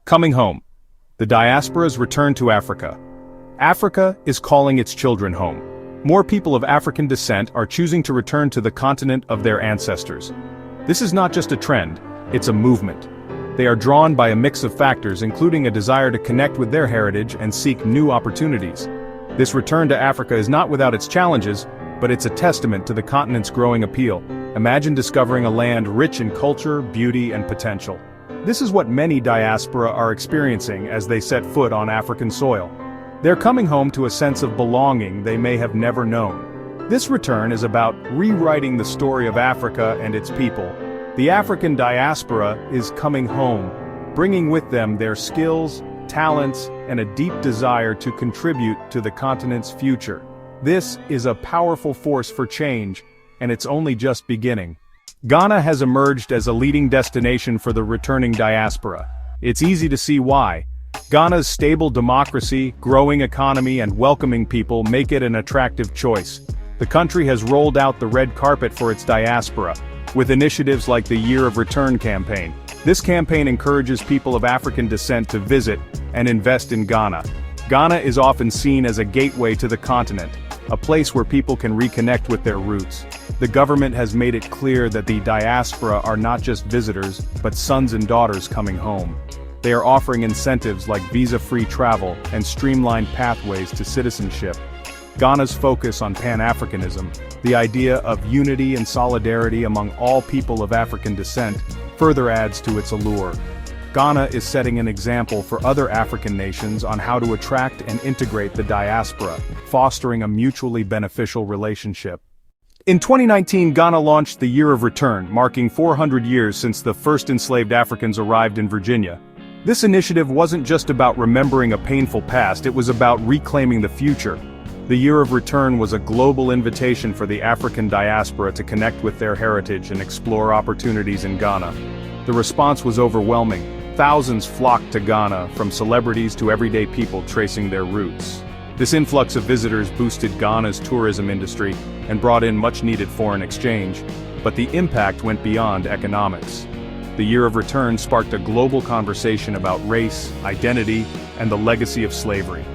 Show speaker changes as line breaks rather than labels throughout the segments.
Coming home. The diaspora's return to Africa. Africa is calling its children home. More people of African descent are choosing to return to the continent of their ancestors. This is not just a trend, it's a movement. They are drawn by a mix of factors, including a desire to connect with their heritage and seek new opportunities. This return to Africa is not without its challenges, but it's a testament to the continent's growing appeal. Imagine discovering a land rich in culture, beauty, and potential. This is what many diaspora are experiencing as they set foot on African soil. They're coming home to a sense of belonging they may have never known. This return is about rewriting the story of Africa and its people. The African diaspora is coming home, bringing with them their skills, talents, and a deep desire to contribute to the continent's future. This is a powerful force for change, and it's only just beginning. Ghana has emerged as a leading destination for the returning diaspora. It's easy to see why. Ghana's stable democracy, growing economy, and welcoming people make it an attractive choice. The country has rolled out the red carpet for its diaspora, with initiatives like the Year of Return campaign. This campaign encourages people of African descent to visit and invest in Ghana. Ghana is often seen as a gateway to the continent, a place where people can reconnect with their roots. The government has made it clear that the diaspora are not just visitors, but sons and daughters coming home. They are offering incentives like visa-free travel and streamlined pathways to citizenship. Ghana's focus on Pan-Africanism, the idea of unity and solidarity among all people of African descent, further adds to its allure. Ghana is setting an example for other African nations on how to attract and integrate the diaspora, fostering a mutually beneficial relationship. In 2019, Ghana launched the Year of Return, marking 400 years since the first enslaved Africans arrived in Virginia. This initiative wasn't just about remembering a painful past, it was about reclaiming the future. The Year of Return was a global invitation for the African diaspora to connect with their heritage and explore opportunities in Ghana. The response was overwhelming. Thousands flocked to Ghana, from celebrities to everyday people tracing their roots. This influx of visitors boosted Ghana's tourism industry and brought in much-needed foreign exchange, but the impact went beyond economics. The Year of Return sparked a global conversation about race, identity, and the legacy of slavery.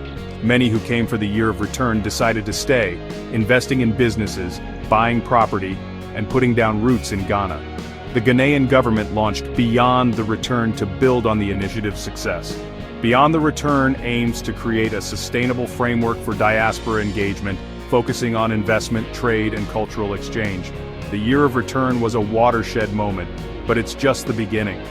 Many who came for the Year of Return decided to stay, investing in businesses, buying property, and putting down roots in Ghana. The Ghanaian government launched Beyond the Return to build on the initiative's success. Beyond the Return aims to create a sustainable framework for diaspora engagement, focusing on investment, trade, and cultural exchange. The Year of Return was a watershed moment, but it's just the beginning.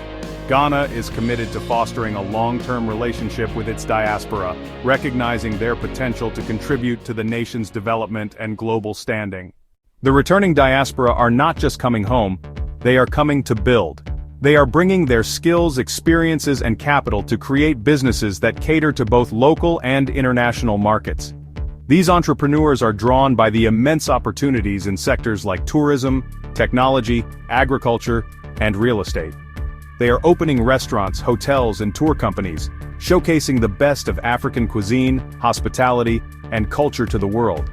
Ghana is committed to fostering a long-term relationship with its diaspora, recognizing their potential to contribute to the nation's development and global standing. The returning diaspora are not just coming home, they are coming to build. They are bringing their skills, experiences, and capital to create businesses that cater to both local and international markets. These entrepreneurs are drawn by the immense opportunities in sectors like tourism, technology, agriculture, and real estate. They are opening restaurants, hotels, and tour companies, showcasing the best of African cuisine, hospitality, and culture to the world.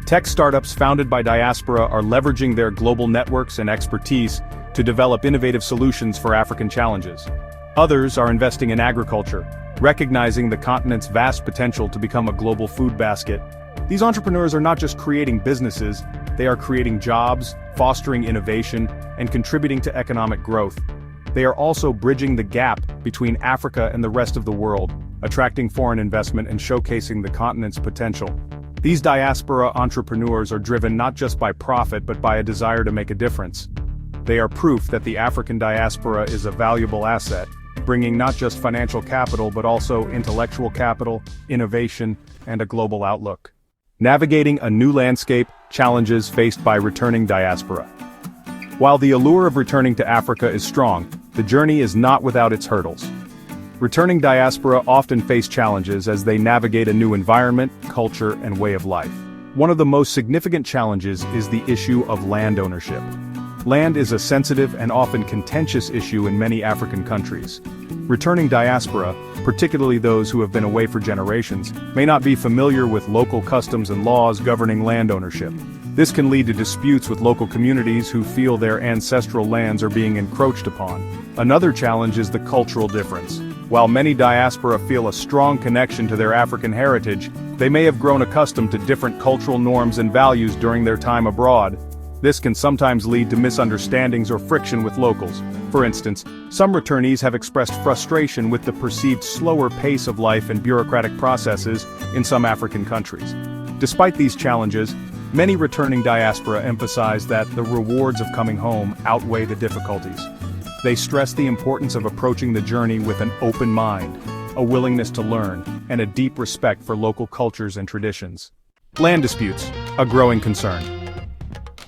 Tech startups founded by diaspora are leveraging their global networks and expertise to develop innovative solutions for African challenges. Others are investing in agriculture, recognizing the continent's vast potential to become a global food basket. These entrepreneurs are not just creating businesses, they are creating jobs, fostering innovation, and contributing to economic growth. They are also bridging the gap between Africa and the rest of the world, attracting foreign investment and showcasing the continent's potential. These diaspora entrepreneurs are driven not just by profit but by a desire to make a difference. They are proof that the African diaspora is a valuable asset, bringing not just financial capital but also intellectual capital, innovation, and a global outlook. Navigating a new landscape, challenges faced by returning diaspora. While the allure of returning to Africa is strong, the journey is not without its hurdles. Returning diaspora often face challenges as they navigate a new environment, culture, and way of life. One of the most significant challenges is the issue of land ownership. Land is a sensitive and often contentious issue in many African countries. Returning diaspora, particularly those who have been away for generations, may not be familiar with local customs and laws governing land ownership. This can lead to disputes with local communities who feel their ancestral lands are being encroached upon. Another challenge is the cultural difference. While many diaspora feel a strong connection to their African heritage, they may have grown accustomed to different cultural norms and values during their time abroad. This can sometimes lead to misunderstandings or friction with locals. For instance, some returnees have expressed frustration with the perceived slower pace of life and bureaucratic processes in some African countries. Despite these challenges, many returning diaspora emphasize that the rewards of coming home outweigh the difficulties. They stress the importance of approaching the journey with an open mind, a willingness to learn, and a deep respect for local cultures and traditions. Land disputes, a growing concern.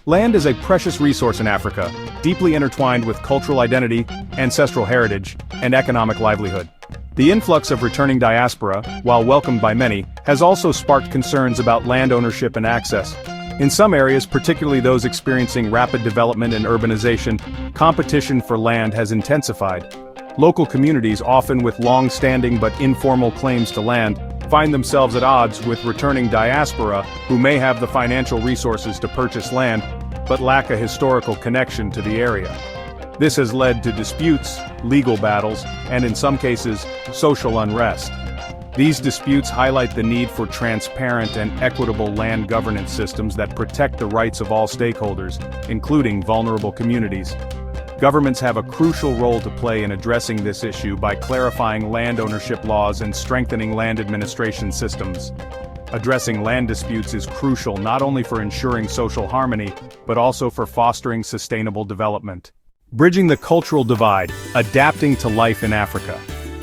Land is a precious resource in Africa, deeply intertwined with cultural identity, ancestral heritage, and economic livelihood. The influx of returning diaspora, while welcomed by many, has also sparked concerns about land ownership and access. In some areas, particularly those experiencing rapid development and urbanization, competition for land has intensified. Local communities, often with long-standing but informal claims to land, find themselves at odds with returning diaspora who may have the financial resources to purchase land, but lack a historical connection to the area. This has led to disputes, legal battles, and in some cases, social unrest. These disputes highlight the need for transparent and equitable land governance systems that protect the rights of all stakeholders, including vulnerable communities. Governments have a crucial role to play in addressing this issue by clarifying land ownership laws and strengthening land administration systems. Addressing land disputes is crucial not only for ensuring social harmony, but also for fostering sustainable development. Bridging the cultural divide, adapting to life in Africa.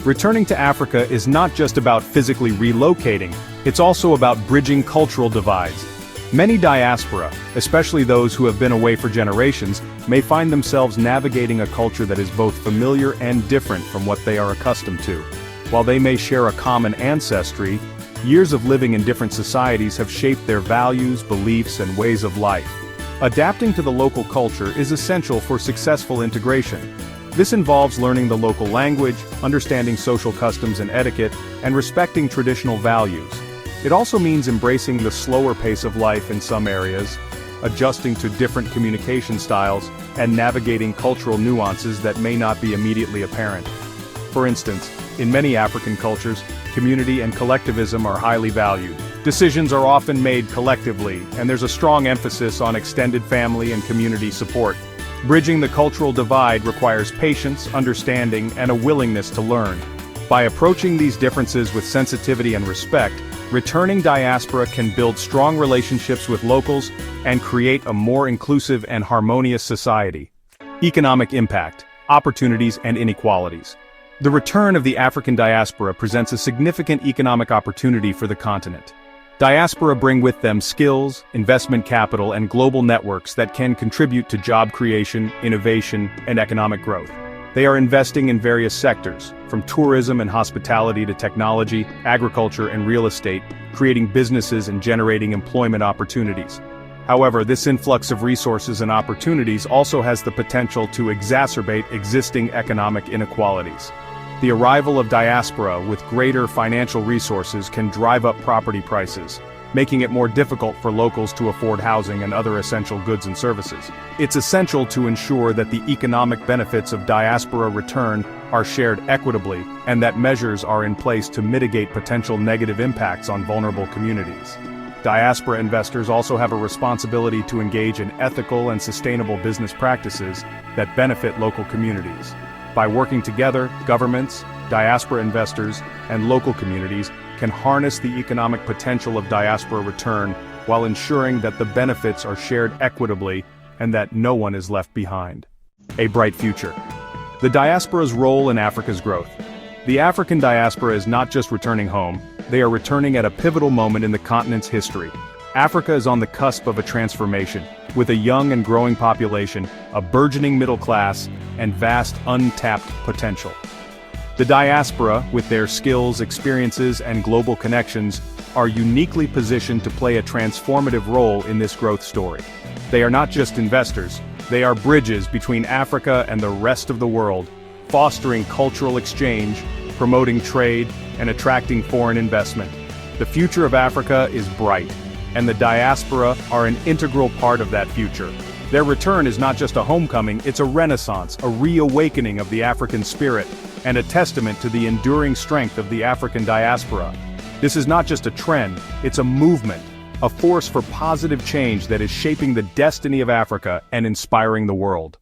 Returning to Africa is not just about physically relocating, it's also about bridging cultural divides. Many diaspora, especially those who have been away for generations, may find themselves navigating a culture that is both familiar and different from what they are accustomed to. While they may share a common ancestry, years of living in different societies have shaped their values, beliefs, and ways of life. Adapting to the local culture is essential for successful integration. This involves learning the local language, understanding social customs and etiquette, and respecting traditional values. It also means embracing the slower pace of life in some areas, adjusting to different communication styles, and navigating cultural nuances that may not be immediately apparent. For instance, in many African cultures, community and collectivism are highly valued. Decisions are often made collectively, and there's a strong emphasis on extended family and community support. Bridging the cultural divide requires patience, understanding, and a willingness to learn. By approaching these differences with sensitivity and respect, returning diaspora can build strong relationships with locals and create a more inclusive and harmonious society. Economic impact, opportunities, and inequalities. The return of the African diaspora presents a significant economic opportunity for the continent. Diaspora bring with them skills, investment capital, and global networks that can contribute to job creation, innovation, and economic growth. They are investing in various sectors, from tourism and hospitality to technology, agriculture, and real estate, creating businesses and generating employment opportunities. However, this influx of resources and opportunities also has the potential to exacerbate existing economic inequalities. The arrival of diaspora with greater financial resources can drive up property prices, making it more difficult for locals to afford housing and other essential goods and services. It's essential to ensure that the economic benefits of diaspora return are shared equitably and that measures are in place to mitigate potential negative impacts on vulnerable communities. Diaspora investors also have a responsibility to engage in ethical and sustainable business practices that benefit local communities. By working together, governments, diaspora investors, and local communities can harness the economic potential of diaspora return while ensuring that the benefits are shared equitably and that no one is left behind. A bright future. The diaspora's role in Africa's growth. The African diaspora is not just returning home, they are returning at a pivotal moment in the continent's history. Africa is on the cusp of a transformation, with a young and growing population, a burgeoning middle class, and vast untapped potential. The diaspora, with their skills, experiences, and global connections, are uniquely positioned to play a transformative role in this growth story. They are not just investors, they are bridges between Africa and the rest of the world, fostering cultural exchange, promoting trade, and attracting foreign investment. The future of Africa is bright, and the diaspora are an integral part of that future. Their return is not just a homecoming, it's a renaissance, a reawakening of the African spirit, and a testament to the enduring strength of the African diaspora. This is not just a trend, it's a movement, a force for positive change that is shaping the destiny of Africa and inspiring the world.